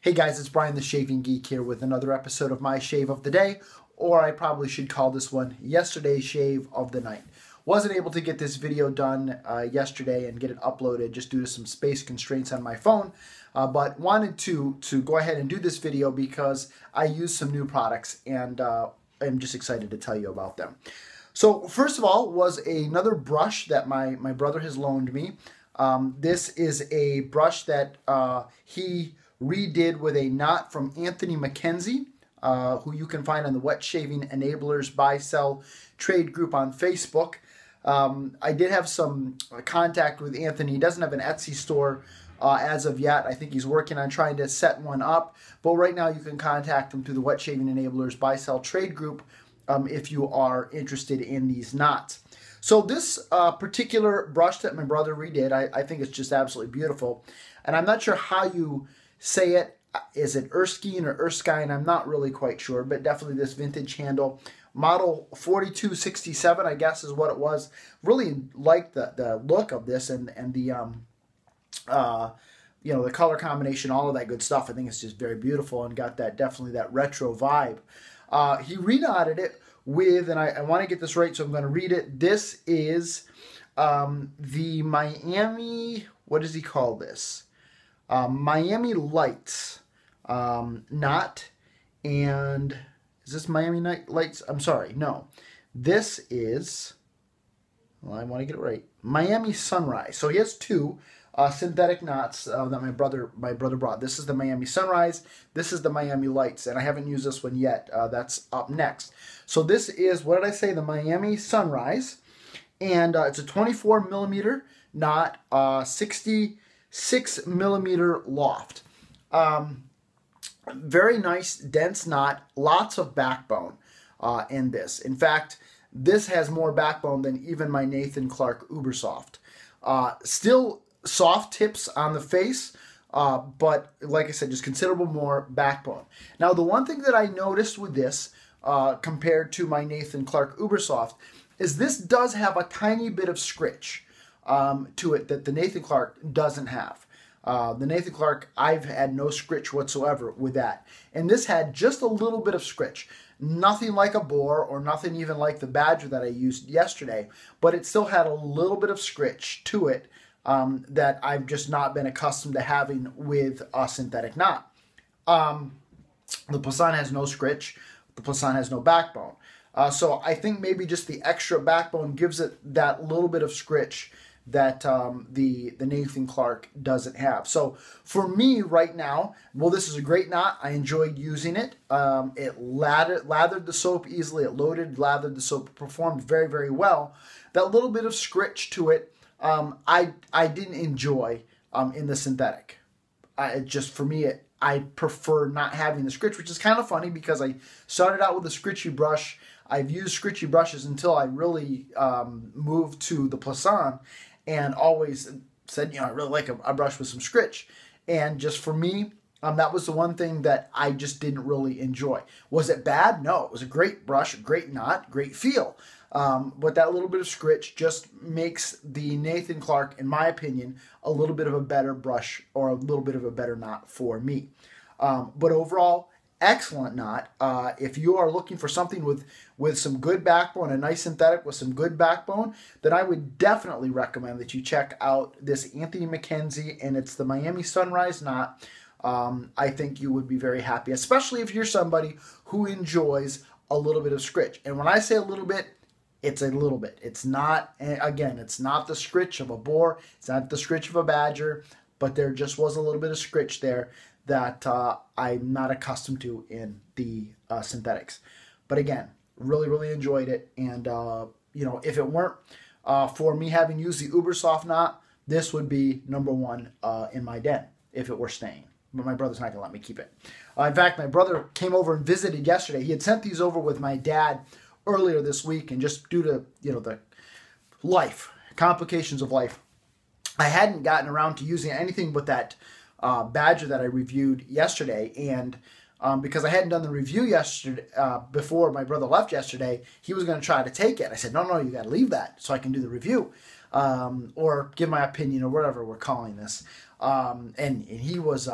Hey guys, it's Brian the Shaving Geek here with another episode of my shave of the day, or I probably should call this one yesterday's shave of the night. Wasn't able to get this video done yesterday and get it uploaded just due to some space constraints on my phone, but wanted to go ahead and do this video because I used some new products and I'm just excited to tell you about them. So first of all was another brush that my brother has loaned me. This is a brush that he redid with a knot from MacKenzie, who you can find on the Wet Shaving Enablers Buy Sell Trade group on Facebook. I did have some contact with Anthony. He doesn't have an Etsy store as of yet. I think he's working on trying to set one up. But right now you can contact him through the Wet Shaving Enablers Buy Sell Trade group if you are interested in these knots. So this particular brush that my brother redid, I think it's just absolutely beautiful. And I'm not sure how you say it. Is it Erskine or Erskine? I'm not really quite sure, but definitely this vintage handle. Model 4267, I guess, is what it was. Really like the look of this and the you know, the color combination, all of that good stuff. I think it's just very beautiful and got that definitely that retro vibe. He reknotted it with, and I want to get this right, so I'm going to read it. This is the Miami, what does he call this? Miami Lights knot. And is this Miami Lights? I'm sorry, no. This is, well, I want to get it right, Miami Sunrise. So he has two synthetic knots that my brother brought. This is the Miami Sunrise. This is the Miami Lights, and I haven't used this one yet. That's up next. So this is, what did I say, the Miami Sunrise, and it's a 24 millimeter knot, 66 millimeter loft. Very nice, dense knot, lots of backbone in this. In fact, this has more backbone than even my Nathan Clark Ubersoft. Still soft tips on the face, but like I said, just considerable more backbone. Now, the one thing that I noticed with this compared to my Nathan Clark Ubersoft is this does have a tiny bit of scritch to it that the Nathan Clark doesn't have. The Nathan Clark, I've had no scritch whatsoever with that. And this had just a little bit of scritch. Nothing like a boar or nothing even like the Badger that I used yesterday, but it still had a little bit of scritch to it that I've just not been accustomed to having with a synthetic knot. The Plasan has no scritch. The Plasan has no backbone. So I think maybe just the extra backbone gives it that little bit of scritch that the Nathan Clark doesn't have. So for me right now, well, this is a great knot. I enjoyed using it. It lathered the soap easily. It loaded, lathered the soap, performed very, very well. That little bit of scritch to it, I didn't enjoy in the synthetic. Just for me, I prefer not having the scritch, which is kind of funny because I started out with a scritchy brush. I've used scritchy brushes until I really moved to the Plasan, and always said, you know, I really like a brush with some scritch. And just for me, that was the one thing that I just didn't really enjoy. Was it bad? No, it was a great brush, great knot, great feel. But that little bit of scritch just makes the Nathan Clark, in my opinion, a little bit of a better brush or a little bit of a better knot for me. But overall, excellent knot. If you are looking for something with some good backbone, a nice synthetic with some good backbone, then I would definitely recommend that you check out this MacKenzie, and it's the Miami Sunrise knot. I think you would be very happy, especially if you're somebody who enjoys a little bit of scritch. And when I say a little bit, it's a little bit. It's not, again, it's not the scritch of a boar. It's not the scritch of a badger, but there just was a little bit of scritch there that I'm not accustomed to in the synthetics. But again, really, really enjoyed it. And, you know, if it weren't for me having used the Ubersoft knot, this would be number one in my den if it were staying. But my brother's not going to let me keep it. In fact, my brother came over and visited yesterday. He had sent these over with my dad earlier this week, and just due to, you know, the complications of life, I hadn't gotten around to using anything but that Badger that I reviewed yesterday. And because I hadn't done the review yesterday, before my brother left yesterday, he was going to try to take it. I said, no, you got to leave that so I can do the review, or give my opinion, or whatever we're calling this. And he was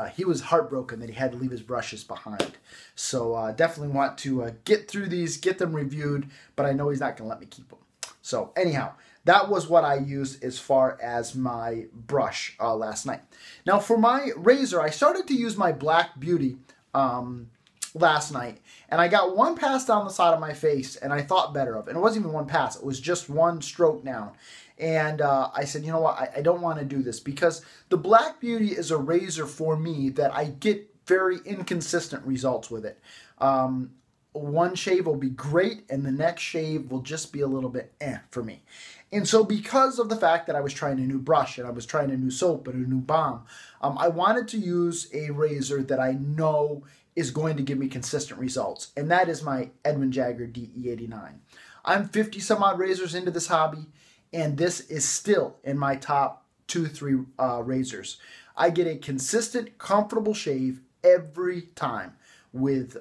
heartbroken that he had to leave his brushes behind. So definitely want to get through these, get them reviewed, but I know he's not going to let me keep them. So anyhow, that was what I used as far as my brush last night. Now for my razor, I started to use my Black Beauty last night, and I got one pass down the side of my face, and I thought better of it. And it wasn't even one pass, it was just one stroke down. And I said, you know what, I don't want to do this, because the Black Beauty is a razor for me that I get very inconsistent results with it. One shave will be great, and the next shave will just be a little bit for me. And so because of the fact that I was trying a new brush, and I was trying a new soap and a new balm, I wanted to use a razor that I know is going to give me consistent results. And that is my Edmund Jagger DE89. I'm 50 some odd razors into this hobby, and this is still in my top 2-3 razors. I get a consistent, comfortable shave every time with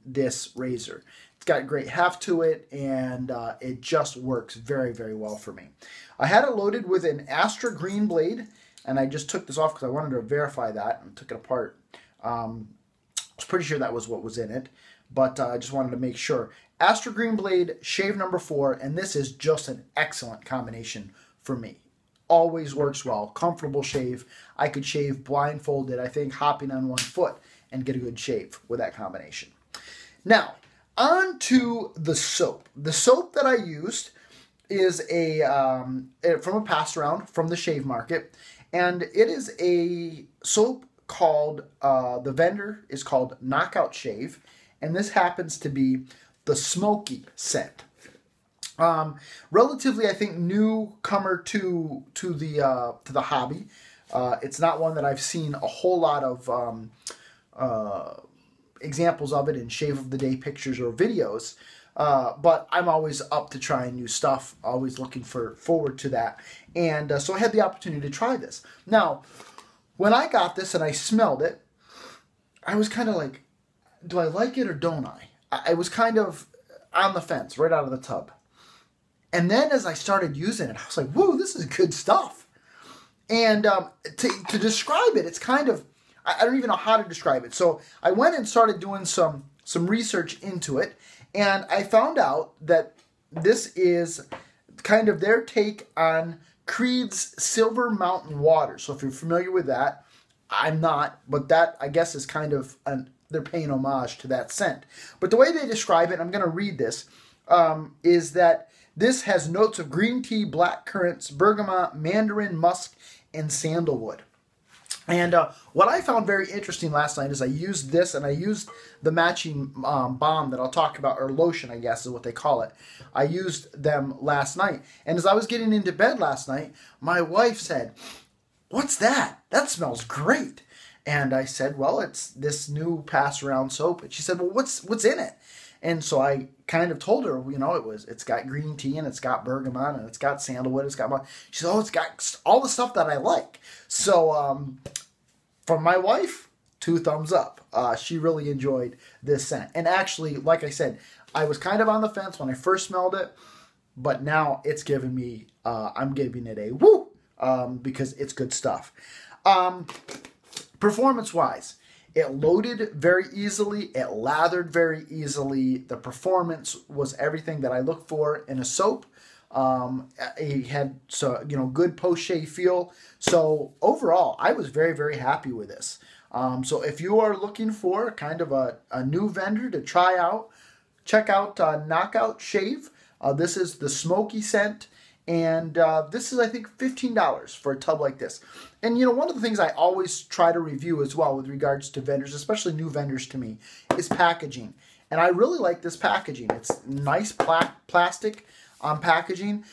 this razor. It's got great heft to it, and it just works very, very well for me. I had it loaded with an Astra Green blade, and I just took this off because I wanted to verify that and took it apart. I was pretty sure that was what was in it, but I just wanted to make sure. Astra Green blade, shave number 4, and this is just an excellent combination for me. Always works well. Comfortable shave. I could shave blindfolded, I think, hopping on one foot, and get a good shave with that combination. Now, on to the soap. The soap that I used is from a pass around from the Shave Market, and it is a soap called, the vendor is called Knockout Shave, and this happens to be the Smoky scent. Relatively, I think, newcomer to the hobby. It's not one that I've seen a whole lot of examples of it in Shave of the Day pictures or videos, but I'm always up to trying new stuff, always looking forward to that, and so I had the opportunity to try this. Now, when I got this and I smelled it, I was kind of like, do I like it or don't I? I was kind of on the fence right out of the tub. And then as I started using it, I was like, whoa, this is good stuff. And to describe it, it's kind of, I don't even know how to describe it. So I went and started doing some research into it, and I found out that this is kind of their take on Creed's Silver Mountain Water. So if you're familiar with that, I'm not, but that, I guess, is kind of, they're paying homage to that scent. But the way they describe it, I'm going to read this, is that this has notes of green tea, black currants, bergamot, mandarin, musk, and sandalwood. And what I found very interesting last night is I used this, and I used the matching balm that I'll talk about, or lotion, I guess is what they call it. I used them last night. And as I was getting into bed last night, my wife said, "What's that? That smells great." And I said, "Well, it's this new pass-around soap." And she said, "Well, what's in it?" And so I kind of told her, you know, it's got green tea, and it's got bergamot, and it's got sandalwood, it's got, she said, "Oh, it's got all the stuff that I like." So from my wife, 2 thumbs up. She really enjoyed this scent. And actually, like I said, I was kind of on the fence when I first smelled it, but now it's giving me, I'm giving it a woo, because it's good stuff. Performance-wise, it loaded very easily. It lathered very easily. The performance was everything that I look for in a soap. It had, good post-shave feel. So overall, I was very, very happy with this. So if you are looking for kind of a new vendor to try out, check out Knockout Shave. This is the Smoky scent. And this is, I think, $15 for a tub like this. And, one of the things I always try to review as well with regards to vendors, especially new vendors to me, is packaging. And I really like this packaging. It's nice plastic packaging.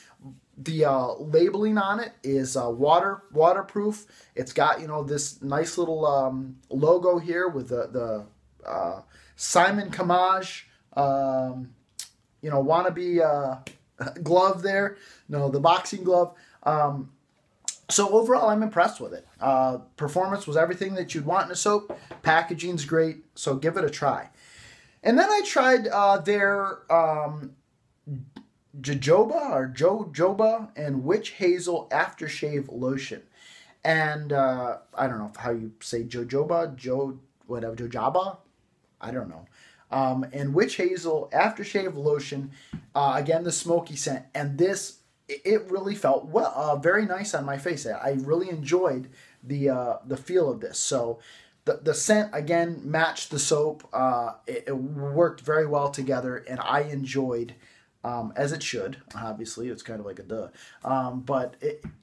The labeling on it is waterproof. It's got, this nice little logo here with the Simon Kamaj, wannabe glove there. No, the boxing glove. So overall, I'm impressed with it. Performance was everything that you'd want in a soap. Packaging's great, so give it a try. And then I tried their jojoba and witch hazel aftershave lotion. And I don't know how you say jojoba, jojaba, I don't know. And witch hazel aftershave lotion, again the smoky scent, and this it really felt very nice on my face. I really enjoyed the feel of this. So the scent again matched the soap. It worked very well together, and I enjoyed. As it should, obviously, it's kind of like a duh, but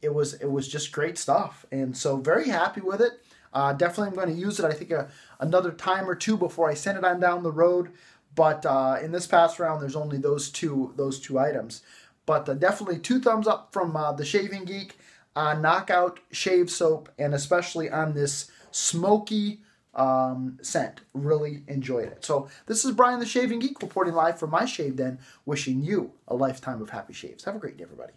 it was just great stuff, and so very happy with it. Definitely, I'm going to use it. I think another time or two before I send it on down the road. But in this past round, there's only those two items. But definitely 2 thumbs up from the Shaving Geek Knockout Shave Soap, and especially on this smoky scent. Really enjoyed it. So this is Brian the Shaving Geek reporting live from my shave den, wishing you a lifetime of happy shaves. Have a great day, everybody.